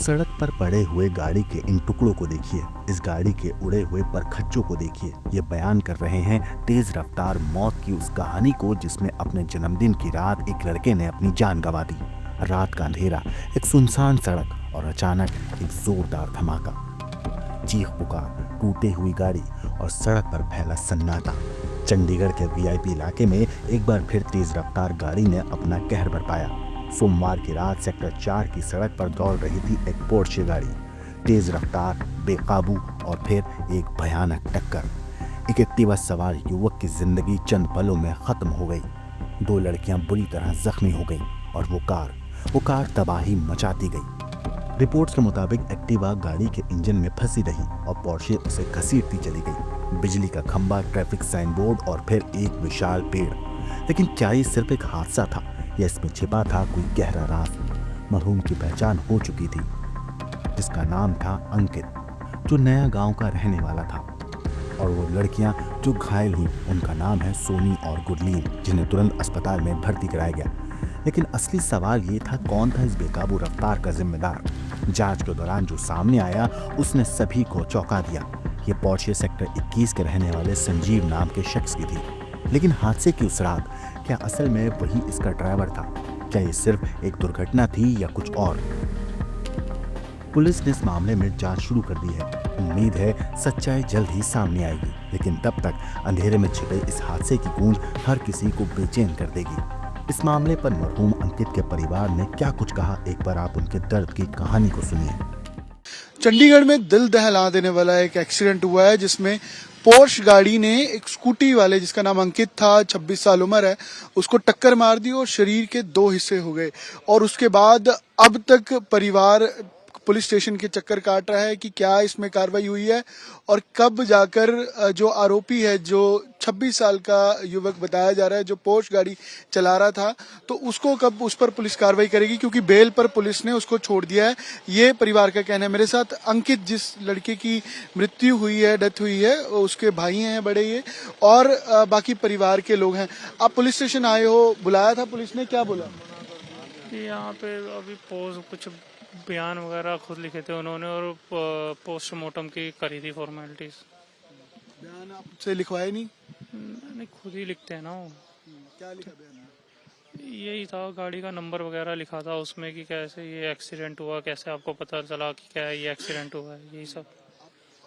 सड़क पर पड़े हुए गाड़ी के इन टुकड़ों को देखिए, इस गाड़ी के उड़े हुए परखच्चों को देखिए। ये बयान कर रहे हैं तेज रफ्तार मौत की उस कहानी को जिसमें अपने जन्मदिन की रात एक लड़के ने अपनी जान गंवा दी। रात का अंधेरा, एक सुनसान सड़क और अचानक एक जोरदार धमाका। चीख पुकार, टूटी हुई गाड़ी और सड़क पर फैला सन्नाटा। चंडीगढ़ के वीआईपी इलाके में एक बार फिर तेज रफ्तार गाड़ी ने अपना कहर बरपाया। सोमवार की रात सेक्टर 4 की सड़क पर दौड़ रही थी एक पोर्शे गाड़ी। तेज रफ्तार, बेकाबू और फिर एक भयानक टक्कर। एक एक्टिवा सवार युवक की जिंदगी चंद पलों में खत्म हो गई। 2 लड़कियां बुरी तरह जख्मी हो गईं और वो कार तबाही मचाती गई। रिपोर्ट्स के मुताबिक एक्टिवा गाड़ी के इंजन में फंसी रही और पोर्शे उसे घसीटती चली गई। बिजली का खंभा, ट्रैफिक साइन बोर्ड और फिर एक विशाल पेड़। लेकिन क्या ये सिर्फ एक हादसा था या इसमें छिपा था कोई गहरा राज? मरहूम की पहचान हो चुकी थी, जिसका नाम था अंकित, जो नया गांव का रहने वाला था। और वो लड़कियां जो घायल हुई, उनका नाम है सोनी और गुरलीन, जिन्हें तुरंत अस्पताल में भर्ती कराया गया। लेकिन असली सवाल ये था, कौन था इस बेकाबू रफ्तार का जिम्मेदार? जांच के दौरान जो सामने आया उसने सभी को चौंका दिया। ये पोर्शे सेक्टर 21 के रहने वाले संजीव नाम के शख्स की थी। लेकिन हादसे की उस रात क्या असल में वही इसका ड्राइवर था? क्या ये सिर्फ एक दुर्घटना थी या कुछ और? पुलिस ने इस मामले में जांच शुरू कर दी है। उम्मीद है सच्चाई जल्द ही सामने आएगी, लेकिन तब तक अंधेरे में छिपे इस हादसे की गूंज हर किसी को बेचैन कर देगी। इस मामले पर मरहूम अंकित के परिवार ने क्या कुछ कहा, एक बार आप उनके दर्द की कहानी को सुनिए। चंडीगढ़ में दिल दहला देने वाला एक एक्सीडेंट हुआ है, जिसमें पोर्श गाड़ी ने एक स्कूटी वाले, जिसका नाम अंकित था, 26 साल उम्र है, उसको टक्कर मार दी और शरीर के 2 हिस्से हो गए। और उसके बाद अब तक परिवार पुलिस स्टेशन के चक्कर काट रहा है कि क्या इसमें कार्रवाई हुई है और कब जाकर जो आरोपी है, जो 26 साल का युवक बताया जा रहा है, जो पोर्श गाड़ी चला रहा था, तो उसको कब उस पर पुलिस कार्रवाई करेगी, क्योंकि बेल पर पुलिस ने उसको छोड़ दिया है। ये परिवार का कहना है। मेरे साथ अंकित, जिस लड़के की मृत्यु हुई है, डेथ हुई है, उसके भाई हैं बड़े ये, और बाकी परिवार के लोग हैं। आप पुलिस स्टेशन आए हो, बुलाया था पुलिस ने, क्या बोला? यहाँ पे अभी कुछ बयान वगैरह खुद लिखे थे उन्होंने और पोस्टमार्टम की करी थी फॉर्मेलिटीज। बयान आपसे लिखवाए नहीं? नहीं, खुद ही लिखते हैं ना वो। क्या लिखा बयान में? यही था, गाड़ी का नंबर वगैरह लिखा था उसमें कि कैसे ये एक्सीडेंट हुआ, कैसे आपको पता चला कि क्या ये एक्सीडेंट हुआ है, यही सब।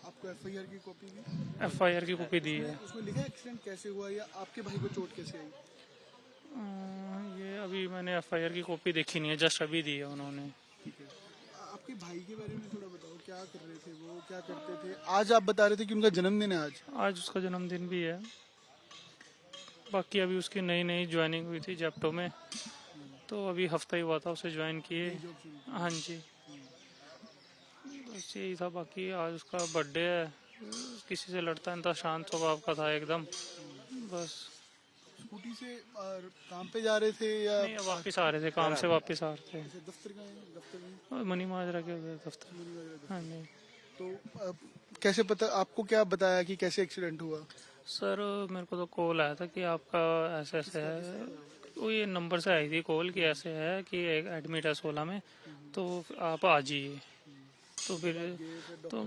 आपको एफआईआर की कॉपी दी? एफआईआर की कॉपी दी है। उसमें लिखा है एक्सीडेंट कैसे हुआ या आपके भाई को चोट कैसे आई? ये अभी मैंने एफआईआर की कॉपी देखी नहीं है, जस्ट अभी दी है उन्होंने। आपके भाई के बारे में थोड़ा बताओ, क्या कर रहे थे वो, क्या करते थे? आज आप बता रहे थे कि उनका जन्मदिन है आज उसका जन्मदिन भी है। बाकी अभी उसकी नई ज्वाइनिंग हुई थी जेप्टो में, तो अभी हफ्ता ही हुआ था उसे ज्वाइन किए। हाँ जी, बस यही था। बाकी आज उसका बर्थडे है, किसी से लड़ता नहीं था, शांत स्वभाव का था एकदम। बस स्कूटी से काम पे जा रहे थे या नहीं, वापस आ रहे थे, काम से वापस आ रहे थे। दफ्तर का है? दफ्तर में मनी माजरा के दफ्तर। हाँ जी। तो कैसे पता, आपको क्या बताया कि कैसे एक्सीडेंट हुआ? सर, मेरे को तो कॉल आया था कि आपका ऐसे ऐसे है। वो ये नंबर से आई थी कॉल कि ऐसे है कि एक एडमिट है 16 में, तो आप आ जाइए। तो फिर तो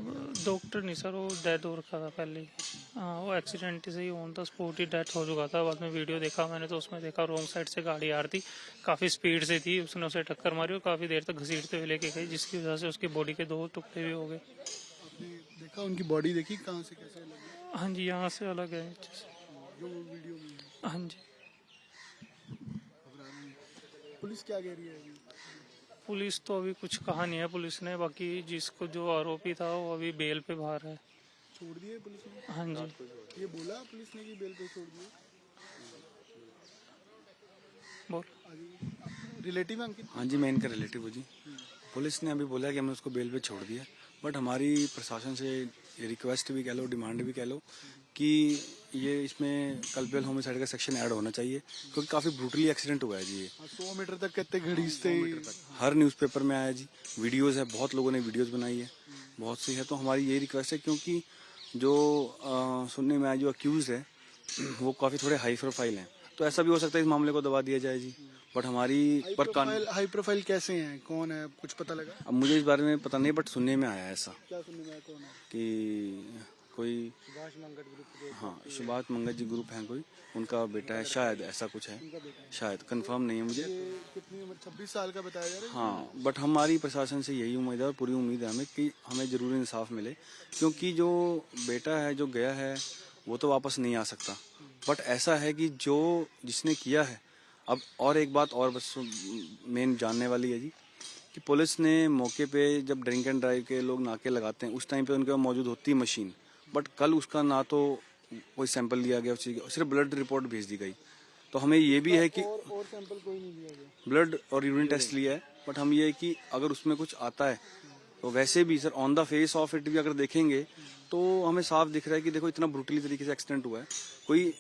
डॉक्टर नहीं सर, वो डेथ हो रखा था पहले ही। हाँ, वो एक्सीडेंट से ही ऑन द स्पॉट ही डेथ हो चुका था। बाद में वीडियो देखा मैंने, तो उसमें देखा रॉन्ग साइड से गाड़ी आ रही थी, काफ़ी स्पीड से थी, उसने उसे टक्कर मारी और काफ़ी देर तक घसीटते हुए लेके गई, जिसकी वजह से उसकी बॉडी के 2 टुकड़े भी हो गए। आपने देखा उनकी बॉडी देखी कहाँ से कैसे लगी? हाँ जी, यहाँ से अलग है जो वीडियो में। हाँ जी। पुलिस क्या कह रही है अभी? पुलिस तो अभी कुछ कहा नहीं है पुलिस ने। बाकी जिसको जो आरोपी था वो अभी बेल पे बाहर है। छोड़ दिए पुलिस ने? हाँ जी। ये बोला पुलिस ने कि बेल पे छोड़ दिए? बोल। रिलेटिव अंकित? हाँ जी, मैं इनका रिलेटिव हूँ जी। पुलिस ने अभी बोला कि हमने उसको बेल पे छोड़ दिया, बट हमारी प्रशासन से रिक्वेस्ट भी कह लो, डिमांड भी कह लो कि ये इसमें कल्पेबल होमिसाइड का सेक्शन ऐड होना चाहिए, क्योंकि काफ़ी ब्रूटली एक्सीडेंट हुआ है जी ये। 100 मीटर तक कितने घड़ीस थे? हर न्यूज़पेपर में आया जी, वीडियोज़ है, बहुत लोगों ने वीडियोज़ बनाई है, बहुत सी है। तो हमारी यही रिक्वेस्ट है, क्योंकि जो सुनने में आया जो अक्यूज़ है वो काफ़ी थोड़े हाई प्रोफाइल हैं, तो ऐसा भी हो सकता है इस मामले को दबा दिया जाए जी। बट हमारी पर कान हाई प्रोफाइल कैसे हैं, कौन है, कुछ पता लगा? अब मुझे इस बारे में पता नहीं, बट सुनने में आया ऐसा क्या सुनने में आया, कौन है? कि कोई हाँ सुभाष मंगत जी ग्रुप हैं कोई, उनका बेटा है शायद, ऐसा कुछ है शायद, कंफर्म नहीं है मुझे। ये कितनी उम्र, 26 साल का बताया जा रहा है? हाँ बट हमारी प्रशासन से यही उम्मीद है और पूरी उम्मीद है हमें कि हमें ज़रूर इंसाफ मिले, क्योंकि जो बेटा है जो गया है वो तो वापस नहीं आ सकता, बट ऐसा है कि जो जिसने किया है। अब और एक बात और बस मेन जानने वाली है जी, कि पुलिस ने मौके पे जब ड्रिंक एंड ड्राइव के लोग नाके लगाते हैं उस टाइम पे उनके पास मौजूद होती है मशीन, बट कल उसका ना तो कोई सैंपल लिया गया उस चीज़ का, सिर्फ ब्लड रिपोर्ट भेज दी गई। तो हमें ये भी है कि और सैंपल कोई नहीं लिया गया? ब्लड और यूरिन टेस्ट लिया है, बट हम ये है कि अगर उसमें कुछ आता है तो वैसे भी sir on the face of it भी अगर देखेंगे तो हमें साफ दिख रहा है कि देखो इतना ब्रूटली तरीके से एक्सीडेंट हुआ है, कोई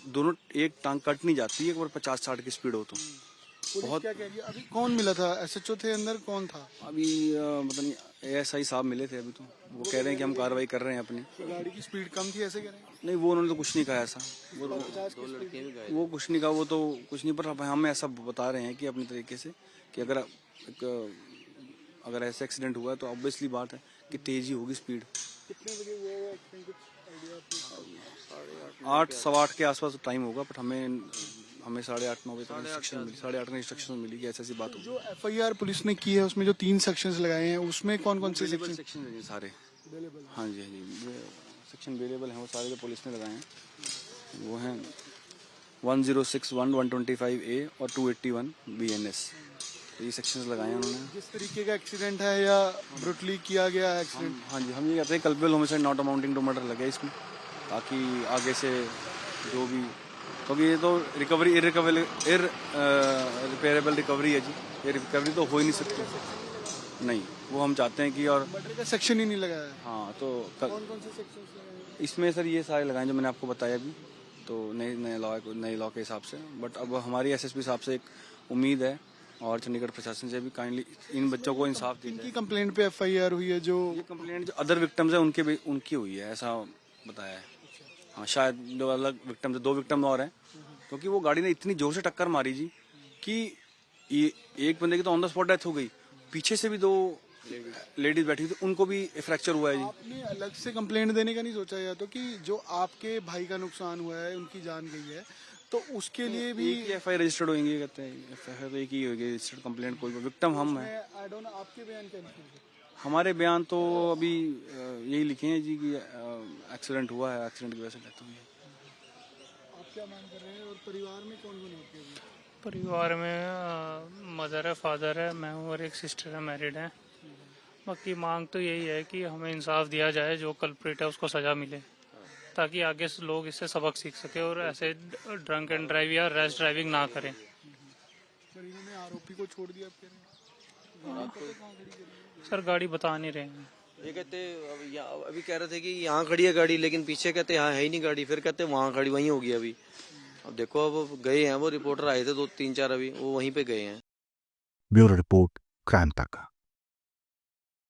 दोनों एक टांग कट नहीं जाती है, अगर 50-60 की स्पीड हो तो। पुलिस क्या कह रही है? अभी कौन मिला था? एसएचओ थे अंदर, कौन था? अभी मतलब नहीं एएसआई साहब मिले थे अभी, तो वो कह रहे हैं कि हम कार्रवाई कर रहे हैं अपनी। गाड़ी की स्पीड कम थी ऐसे कह रहे हैं? नहीं वो उन्होंने तो कुछ नहीं कहा ऐसा, वो कुछ नहीं कहा, वो तो कुछ नहीं, पर हम ऐसा बता रहे हैं कि अपने तरीके से कि अगर ऐसा एक्सीडेंट हुआ है तो ऑब्वियसली बात है कि तेज ही होगी स्पीड। कितने बजे हुआ है एक्सीडेंट, कुछ आइडिया? 8-8:15 के आसपास टाइम होगा, बट हमें 8:30-9 बजे तक इंस्ट्रक्शन मिली, 8:30 की इंस्ट्रक्शन मिली कि ऐसी बात होगी। जो एफआईआर पुलिस ने की है उसमें जो 3 सेक्शंस लगाए हैं उसमें कौन कौन से सेक्शन? सेक्शन है सारे हाँ जी सेक्शन अवेलेबल हैं, वो सारे जो पुलिस ने लगाए हैं वो हैं 1061, 125A और 281 BNS, तो ये सेक्शंस लगाए हैं उन्होंने। जिस तरीके का एक्सीडेंट है या ब्रुटली किया गया एक्सीडेंट, हाँ जी हम ये कहते हैं culpable homicide not amounting to murder लगे इसमें, ताकि आगे से जो भी, क्योंकि ये तो रिकवरी इररिपेयरेबल रिकवरी है जी, ये रिकवरी तो हो ही नहीं सकती। नहीं वो हम चाहते हैं कि और मर्डर का सेक्शन ही नहीं लगाया है। हाँ तो कौन कौन से सेक्शंस लगाए हैं? इसमें सर ये सारे लगाए जो मैंने आपको बताया अभी, तो नए लॉ के हिसाब से। बट अब हमारी एसएसपी साहब से एक उम्मीद है और चंडीगढ़ प्रशासन से भी काइंडली इन बच्चों को इंसाफ दी इनकी जाए। कंप्लेंट पे एफआईआर हुई है जो ये कंप्लेंट जो अदर विक्टिम्स है उनकी हुई है ऐसा बताया है। हाँ शायद जो अलग विक्टिम्स, 2 विक्टिम और हैं, क्योंकि वो गाड़ी ने इतनी जोर से टक्कर मारी जी कि ये एक बंदे की तो ऑन द स्पॉट डेथ हो गई, पीछे से भी 2 लेडीज बैठी थी उनको भी फ्रैक्चर हुआ है जी। आपने अलग से कंप्लेंट देने का नहीं सोचा या तो कि जो आपके भाई का नुकसान हुआ है, उनकी जान गई है, तो उसके लिए भी एफआईआर रजिस्टर्ड होंगे, कहते हैं एफआईआर तो एक ही होगी रजिस्टर्ड, कंप्लेंट कोई विक्टिम हम हैं। ऐड ऑन आपके बयान क्या लिखे? हमारे बयान तो अभी यही लिखे हैं जी कि एक्सीडेंट हुआ है, एक्सीडेंट की वजह से डेथ हुई है। आप क्या मांग कर रहे हैं और परिवार में कौन कौन होते हैं? परिवार में मदर है, फादर है, मैं हूँ और एक सिस्टर है, मैरिड है। बाकी मांग तो यही है कि हमें इंसाफ दिया जाए, जो कल्प्रिट है उसको सजा मिले, ताकि आगे से लोग इससे सबक सीख सके और ऐसे ड्रंक एंड ड्राइव या रैश ड्राइविंग ना करें। सर इन्होंने आरोपी को छोड़ दिया, आप कह रहे हैं? सर गाड़ी बता नहीं रहे हैं। ये कहते अभी कह रहे थे कि यहाँ खड़ी है गाड़ी, लेकिन पीछे कहते यहाँ है ही नहीं गाड़ी, फिर कहते वहाँ खड़ी वहीं होगी अभी। अब देखो अब गए हैं वो रिपोर्टर आए थे 2-3-4 अभी वो वहीं पे गए हैं। ब्यूरो रिपोर्ट क्राइम तक।